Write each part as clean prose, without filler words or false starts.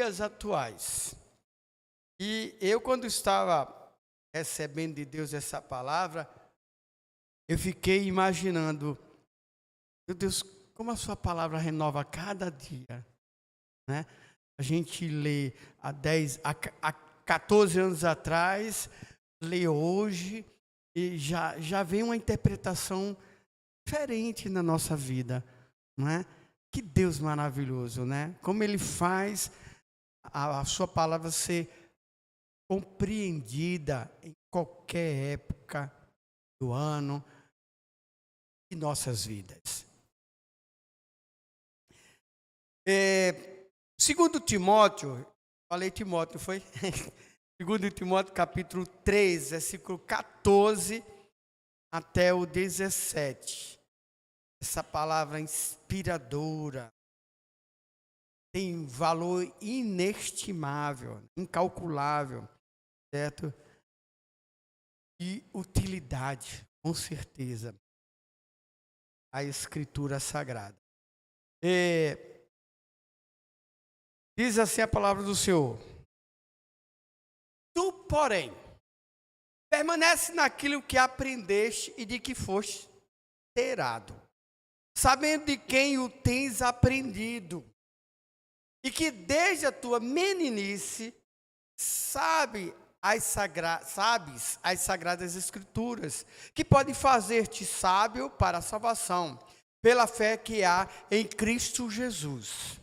dias atuais. E eu, quando estava recebendo de Deus essa palavra, eu fiquei imaginando, meu Deus, como a sua palavra renova cada dia, né? A gente lê há 14 anos atrás, lê hoje, e já vem uma interpretação diferente na nossa vida, não é? Que Deus maravilhoso, né? Como Ele faz a sua palavra ser compreendida em qualquer época do ano de nossas vidas. Segundo Timóteo, falei Timóteo, foi? Segundo Timóteo, capítulo 3, versículo 14 até o 17. Essa palavra inspiradora tem valor inestimável, incalculável, certo? E utilidade, com certeza, a Escritura Sagrada. Diz assim a palavra do Senhor: tu, porém, permanece naquilo que aprendeste e de que foste inteirado, sabendo de quem o tens aprendido, e que desde a tua meninice sabes as sagradas Escrituras, que podem fazer-te sábio para a salvação, pela fé que há em Cristo Jesus.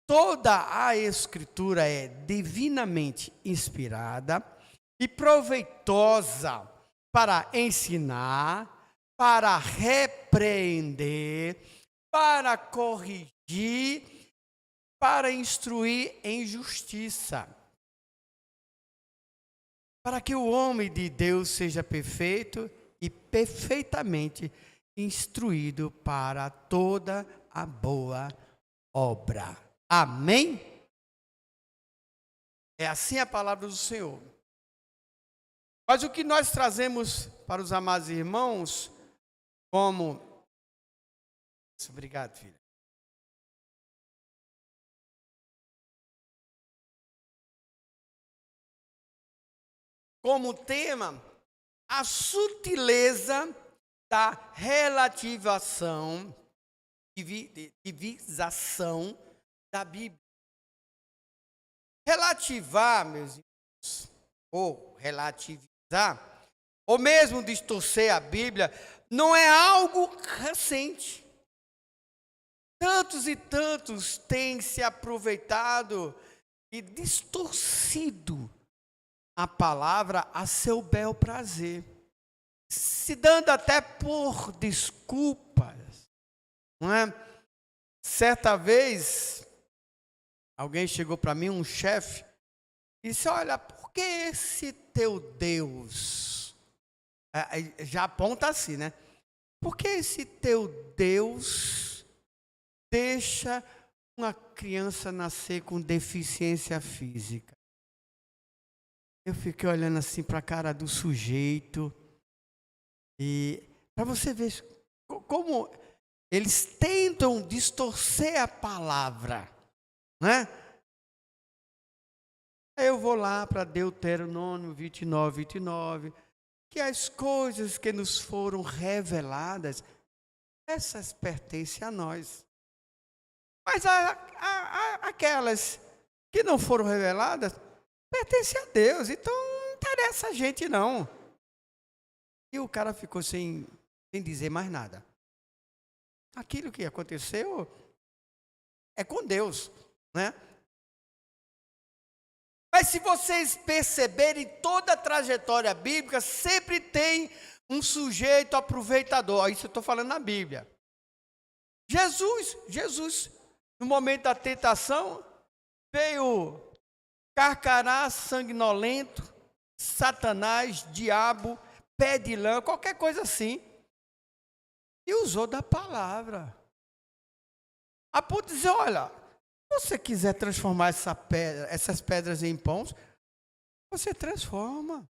Toda a Escritura é divinamente inspirada e proveitosa para ensinar, para repreender, para corrigir, para instruir em justiça, para que o homem de Deus seja perfeito e perfeitamente instruído para toda a boa obra. Amém? É assim a palavra do Senhor. Mas o que nós trazemos para os amados irmãos, como... Obrigado, filha. Como tema, a sutileza da relativização da Bíblia. Relativar, meus irmãos, ou relativizar, ou mesmo distorcer a Bíblia, não é algo recente. Tantos e tantos têm se aproveitado e distorcido a palavra a seu bel prazer, se dando até por desculpas, não é? Certa vez, alguém chegou para mim, um chefe, e disse: olha, por que esse teu Deus, já aponta assim, né? Por que esse teu Deus deixa uma criança nascer com deficiência física? Eu fiquei olhando assim para a cara do sujeito, e para você ver como eles tentam distorcer a palavra, né? Aí eu vou lá para Deuteronômio 29, que as coisas que nos foram reveladas, essas pertencem a nós. Mas aquelas que não foram reveladas, pertence a Deus, então não interessa a gente não. E o cara ficou sem dizer mais nada. Aquilo que aconteceu é com Deus, né? Mas se vocês perceberem, toda a trajetória bíblica sempre tem um sujeito aproveitador. Isso eu estou falando na Bíblia. Jesus, no momento da tentação, veio carcará, sanguinolento, Satanás, diabo, pé de lã, qualquer coisa assim. E usou da palavra. A ponto de dizer: olha, se você quiser transformar essas pedras em pães, você transforma.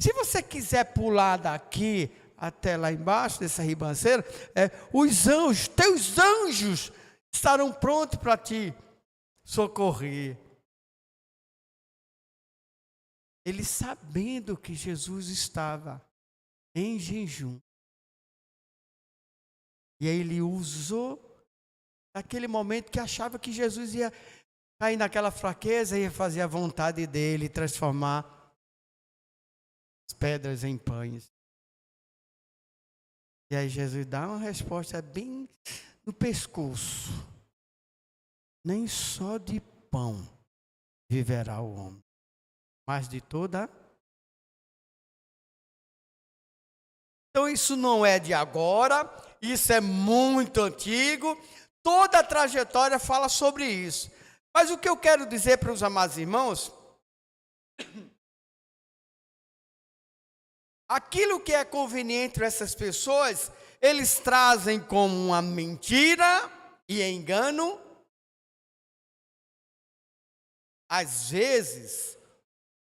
Se você quiser pular daqui até lá embaixo, dessa ribanceira, os anjos, teus anjos, estarão prontos para te socorrer. Ele sabendo que Jesus estava em jejum. E aí ele usou aquele momento que achava que Jesus ia cair naquela fraqueza, ia fazer a vontade dele, transformar as pedras em pães. E aí Jesus dá uma resposta bem no pescoço. Nem só de pão viverá o homem, mas de toda. Então isso não é de agora, isso é muito antigo. Toda a trajetória fala sobre isso. Mas o que eu quero dizer para os amados irmãos, aquilo que é conveniente para essas pessoas, eles trazem como uma mentira e engano, às vezes,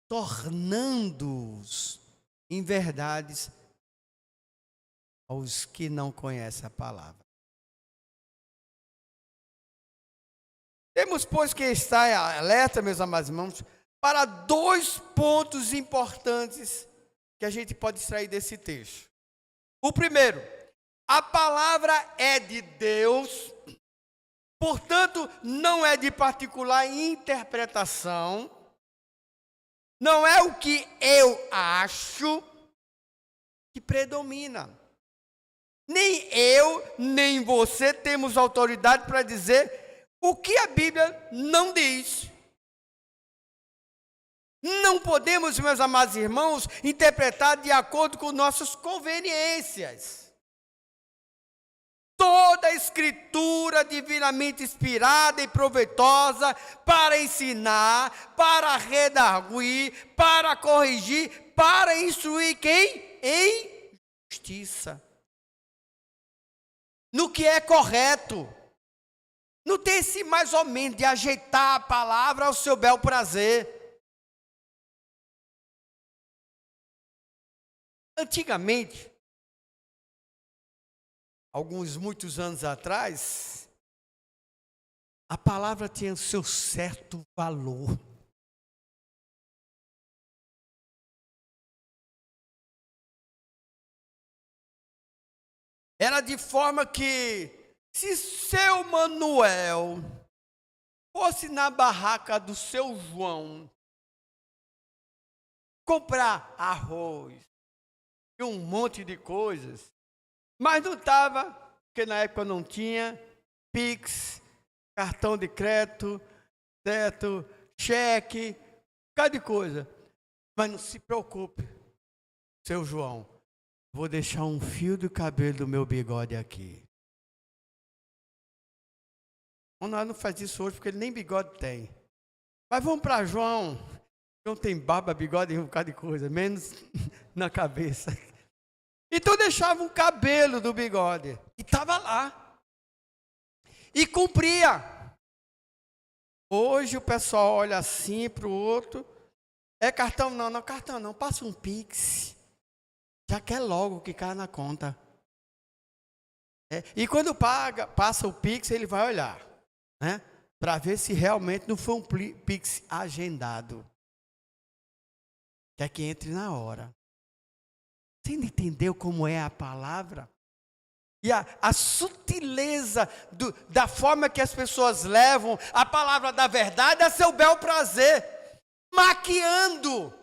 tornando-os em verdades aos que não conhecem a palavra. Temos, pois, que estar alerta, meus amados irmãos, para 2 pontos importantes que a gente pode extrair desse texto. O primeiro, a palavra é de Deus, portanto, não é de particular interpretação, não é o que eu acho que predomina. Nem eu, nem você temos autoridade para dizer o que a Bíblia não diz. Não podemos, meus amados irmãos, interpretar de acordo com nossas conveniências. Toda a escritura divinamente inspirada e proveitosa para ensinar, para redarguir, para corrigir, para instruir quem? Em justiça. No que é correto. Não tem esse mais ou menos de ajeitar a palavra ao seu bel prazer. Antigamente, muitos anos atrás, a palavra tinha o seu certo valor. Era de forma que, se seu Manuel fosse na barraca do seu João comprar arroz e um monte de coisas, mas não estava, porque na época não tinha Pix, cartão de crédito, cheque, cada coisa. Mas não se preocupe, seu João, vou deixar um fio de cabelo do meu bigode aqui. Nós não faz isso hoje porque ele nem bigode tem. Mas vamos para João. João tem barba, bigode e um bocado de coisa, menos na cabeça. Então deixava um cabelo do bigode. E estava lá. E cumpria. Hoje o pessoal olha assim para o outro. É cartão? Não, não é cartão não. Passa um Pix. Já quer logo que cai na conta. E quando passa o Pix, ele vai olhar. Né? Para ver se realmente não foi um Pix agendado. Quer que entre na hora. Você entendeu como é a palavra? E a sutileza da forma que as pessoas levam a palavra da verdade a seu bel prazer. Maquiando.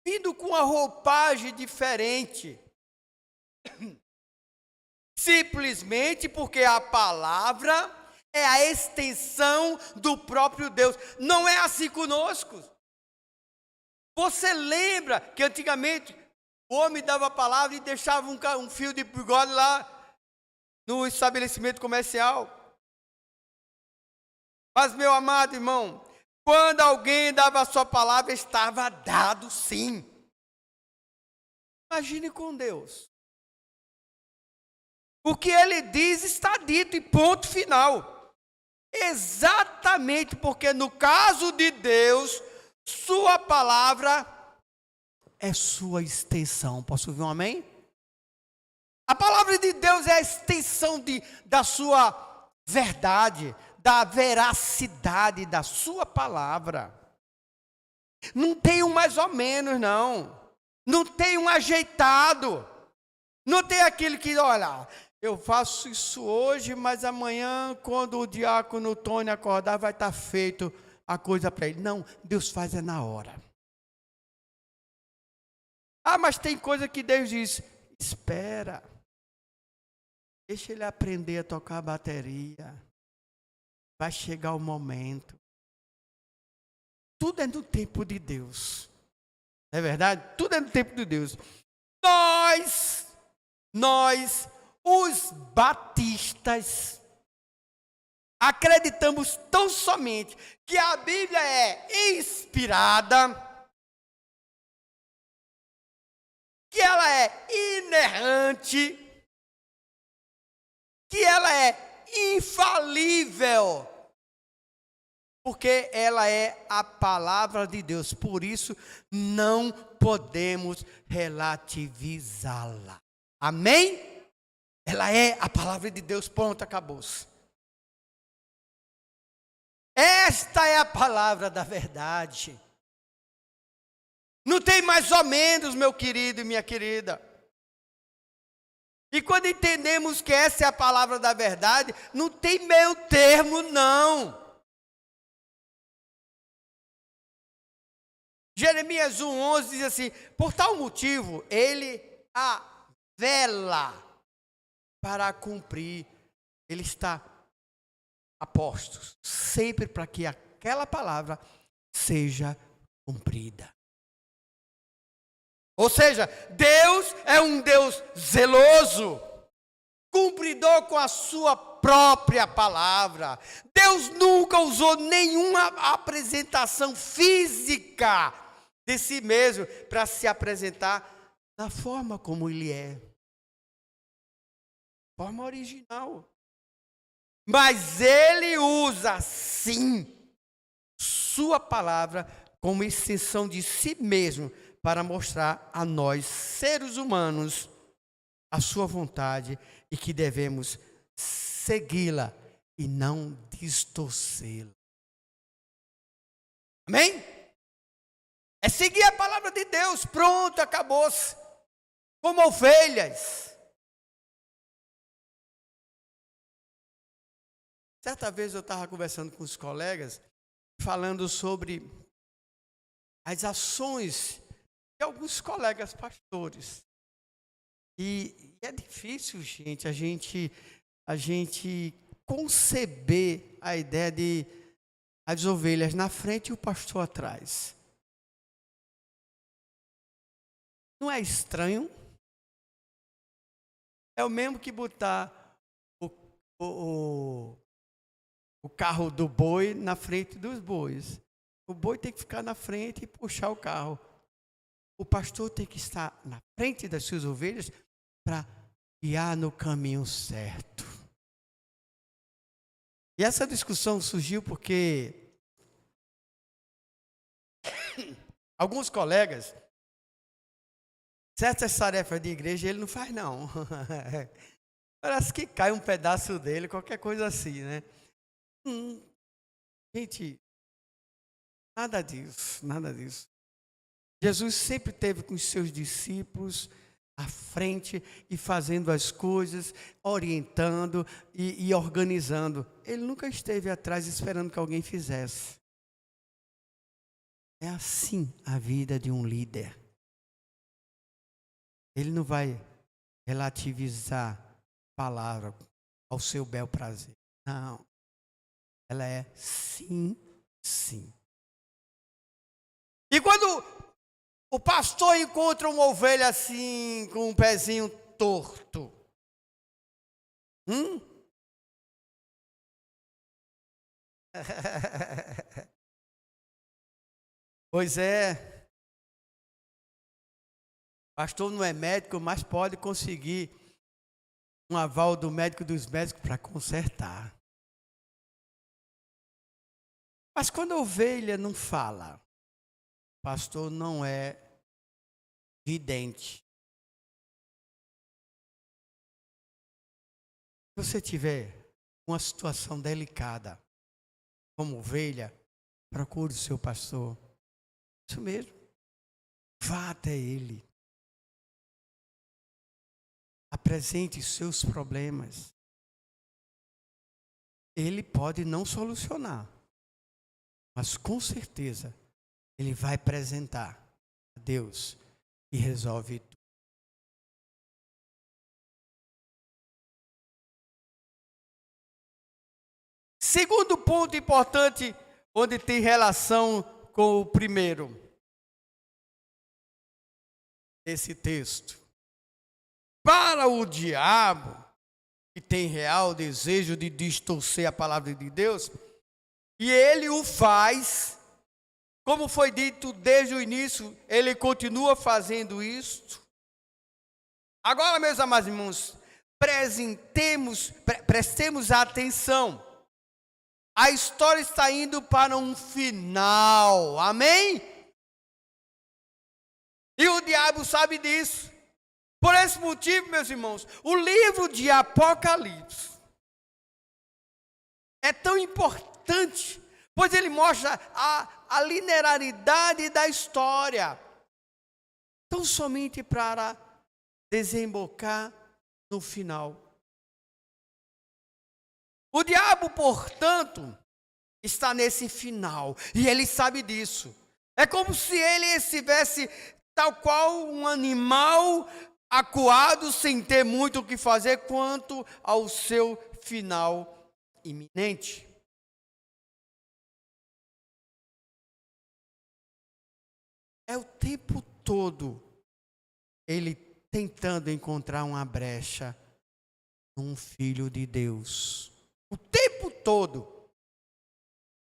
Vindo com uma roupagem diferente. Simplesmente porque a palavra é a extensão do próprio Deus. Não é assim conosco. Você lembra que antigamente o homem dava a palavra e deixava um fio de bigode lá no estabelecimento comercial? Mas, meu amado irmão, quando alguém dava a sua palavra, estava dado sim. Imagine com Deus. O que ele diz está dito e ponto final. Exatamente porque no caso de Deus, sua palavra é sua extensão. Posso ouvir um amém? A palavra de Deus é a extensão da sua verdade, da veracidade da sua palavra. Não tem um mais ou menos, não. Não tem um ajeitado. Não tem aquele que, olha, eu faço isso hoje, mas amanhã, quando o diácono Tony acordar, vai estar feito a coisa para ele. Não, Deus faz é na hora. Ah, mas tem coisa que Deus diz, espera. Deixa ele aprender a tocar a bateria. Vai chegar o momento. Tudo é no tempo de Deus. Não é verdade? Tudo é no tempo de Deus. Nós, os batistas, acreditamos tão somente que a Bíblia é inspirada, que ela é inerrante, que ela é infalível, porque ela é a palavra de Deus. Por isso, não podemos relativizá-la. Amém? Ela é a palavra de Deus, pronto, acabou-se. Esta é a palavra da verdade. Não tem mais ou menos, meu querido e minha querida. E quando entendemos que essa é a palavra da verdade, não tem meio termo, não. Jeremias 1,11 diz assim, por tal motivo, ele a vela para cumprir. Ele está a postos, sempre para que aquela palavra seja cumprida. Ou seja, Deus é um Deus zeloso, cumpridor com a sua própria palavra. Deus nunca usou nenhuma apresentação física de si mesmo para se apresentar da forma como Ele é. Forma original. Mas Ele usa, sim, sua palavra como extensão de si mesmo para mostrar a nós, seres humanos, a sua vontade e que devemos segui-la e não distorcê-la. Amém? É seguir a palavra de Deus, pronto, acabou-se. Como ovelhas. Certa vez eu estava conversando com os colegas, falando sobre as ações de alguns colegas pastores. E é difícil, gente, a gente conceber a ideia de as ovelhas na frente e o pastor atrás. Não é estranho? É o mesmo que botar o carro do boi na frente dos bois. O boi tem que ficar na frente e puxar o carro. O pastor tem que estar na frente das suas ovelhas para guiar no caminho certo. E essa discussão surgiu porque alguns colegas, certas tarefas de igreja ele não faz não. Parece que cai um pedaço dele, qualquer coisa assim, né? Gente, nada disso, nada disso. Jesus sempre esteve com os seus discípulos à frente e fazendo as coisas, orientando e organizando. Ele nunca esteve atrás esperando que alguém fizesse. É assim a vida de um líder. Ele não vai relativizar a palavra ao seu bel prazer. Não. Ela é sim, sim. E quando o pastor encontra uma ovelha assim, com um pezinho torto. Pois é. Pastor não é médico, mas pode conseguir um aval do médico dos médicos para consertar. Mas quando a ovelha não fala, pastor não é vidente. Se você tiver uma situação delicada, como ovelha, procure o seu pastor. Isso mesmo. Vá até ele. Apresente os seus problemas. Ele pode não solucionar, mas com certeza ele vai apresentar a Deus e resolve tudo. Segundo ponto importante, onde tem relação com o primeiro, esse texto. Para o diabo, que tem real desejo de distorcer a palavra de Deus, e ele o faz, como foi dito desde o início, ele continua fazendo isto. Agora, meus amados irmãos, prestemos atenção. A história está indo para um final, amém? E o diabo sabe disso. Por esse motivo, meus irmãos, o livro de Apocalipse é tão importante, pois ele mostra a linearidade da história, tão somente para desembocar no final. O diabo, portanto, está nesse final, e ele sabe disso. É como se ele estivesse tal qual um animal acuado, sem ter muito o que fazer, quanto ao seu final iminente. É o tempo todo ele tentando encontrar uma brecha num filho de Deus. O tempo todo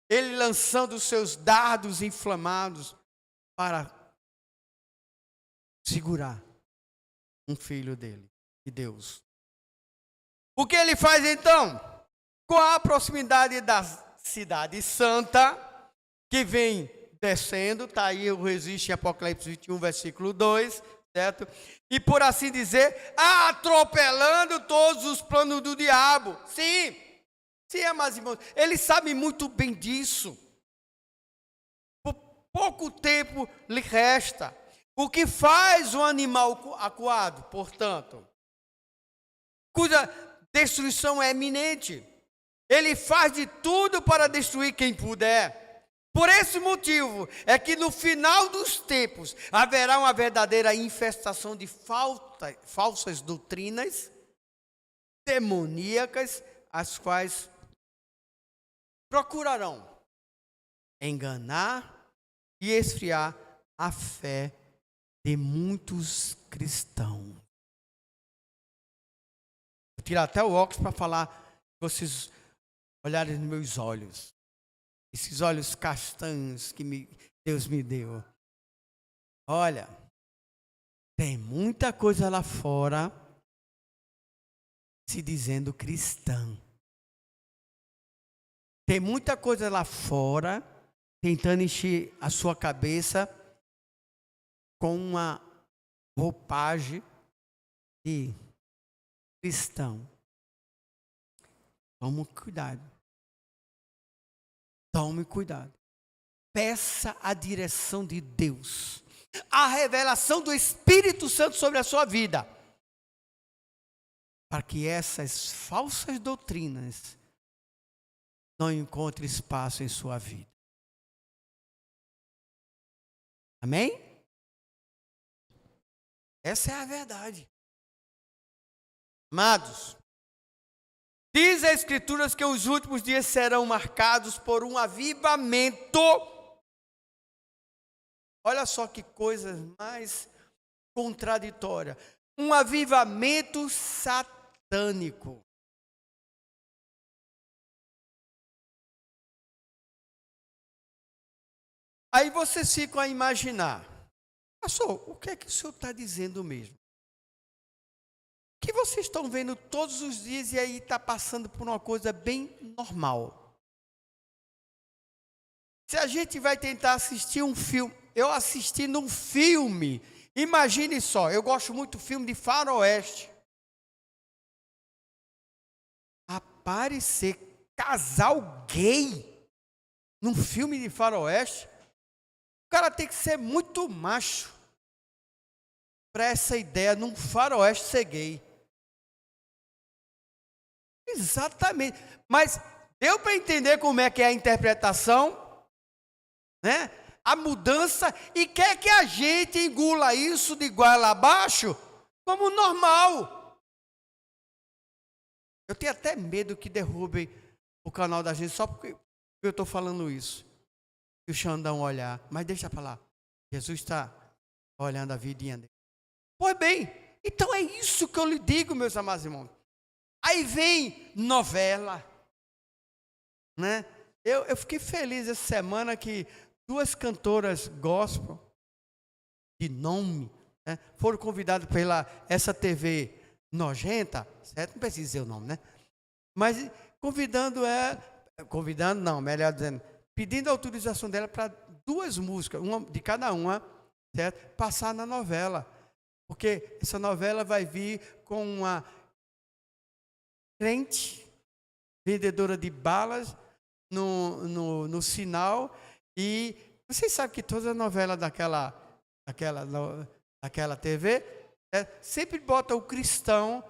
ele lançando os seus dardos inflamados para segurar um filho dele, de Deus. O que ele faz então? Com a proximidade da cidade santa, que vem descendo, está aí o registro em Apocalipse 21, versículo 2, certo? E por assim dizer, atropelando todos os planos do diabo. Sim, amados irmãos, ele sabe muito bem disso. Por pouco tempo lhe resta. O que faz o animal acuado, portanto, cuja destruição é iminente. Ele faz de tudo para destruir quem puder. Por esse motivo é que no final dos tempos haverá uma verdadeira infestação de falsas doutrinas demoníacas, as quais procurarão enganar e esfriar a fé de muitos cristãos. Vou tirar até o óculos para falar, vocês olharem nos meus olhos. Esses olhos castanhos que Deus me deu. Olha, tem muita coisa lá fora se dizendo cristã. Tem muita coisa lá fora tentando encher a sua cabeça com uma roupagem de cristão. Tome cuidado. Tome cuidado. Peça a direção de Deus, a revelação do Espírito Santo sobre a sua vida, para que essas falsas doutrinas não encontrem espaço em sua vida. Amém? Essa é a verdade. Amados, diz a Escritura que os últimos dias serão marcados por um avivamento. Olha só que coisa mais contraditória. Um avivamento satânico. Aí vocês ficam a imaginar. Pastor, o que é que o senhor está dizendo mesmo? Que vocês estão vendo todos os dias e aí está passando por uma coisa bem normal. Se a gente vai tentar assistir um filme, eu assistindo um filme, imagine só, eu gosto muito de filme de faroeste. aparecer casal gay num filme de faroeste, o cara tem que ser muito macho para essa ideia num faroeste ser gay. Exatamente. Mas deu para entender como é que é a interpretação, né? A mudança, e quer que a gente engula isso de goela abaixo como normal. Eu tenho até medo que derrubem o canal da gente só porque eu estou falando isso. E o Xandão olhar, mas deixa para lá. Jesus está olhando a vidinha dele. Pois bem, então é isso que eu lhe digo, meus amados irmãos. Aí vem novela, né? Eu fiquei feliz essa semana que 2 cantoras gospel de nome, né, foram convidadas pela essa TV nojenta, certo? Não precisa dizer o nome, né? Mas melhor dizendo, pedindo a autorização dela para 2 músicas, uma de cada uma, certo? Passar na novela, porque essa novela vai vir com uma crente, vendedora de balas no sinal. E vocês sabem que toda novela daquela TV sempre bota o cristão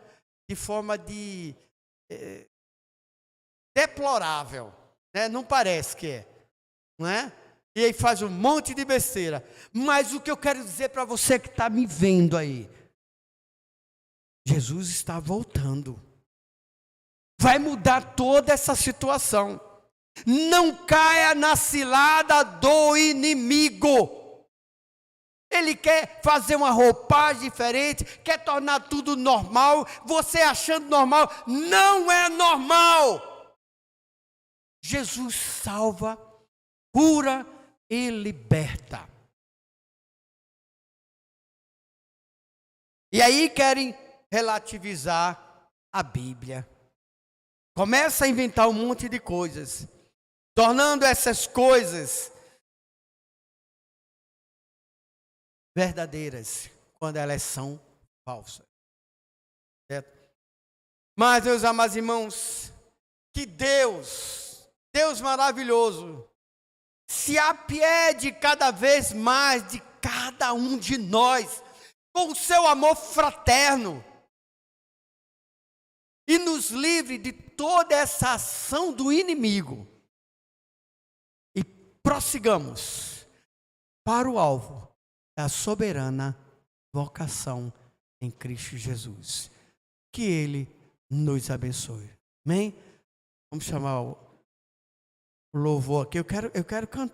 de forma deplorável, né? Não parece que é, não é? E aí faz um monte de besteira. Mas o que eu quero dizer para você que está me vendo aí, Jesus está voltando. Vai mudar toda essa situação. Não caia na cilada do inimigo. Ele quer fazer uma roupagem diferente, quer tornar tudo normal. Você achando normal, não é normal. Jesus salva, cura e liberta. E aí querem relativizar a Bíblia. Começa a inventar um monte de coisas, tornando essas coisas verdadeiras, quando elas são falsas. Certo? Mas, meus amados irmãos, que Deus maravilhoso, se apiede cada vez mais de cada um de nós, com o seu amor fraterno, e nos livre de toda essa ação do inimigo. E prossigamos para o alvo da soberana vocação em Cristo Jesus. Que Ele nos abençoe. Amém? Vamos chamar o louvor aqui. Eu quero cantar.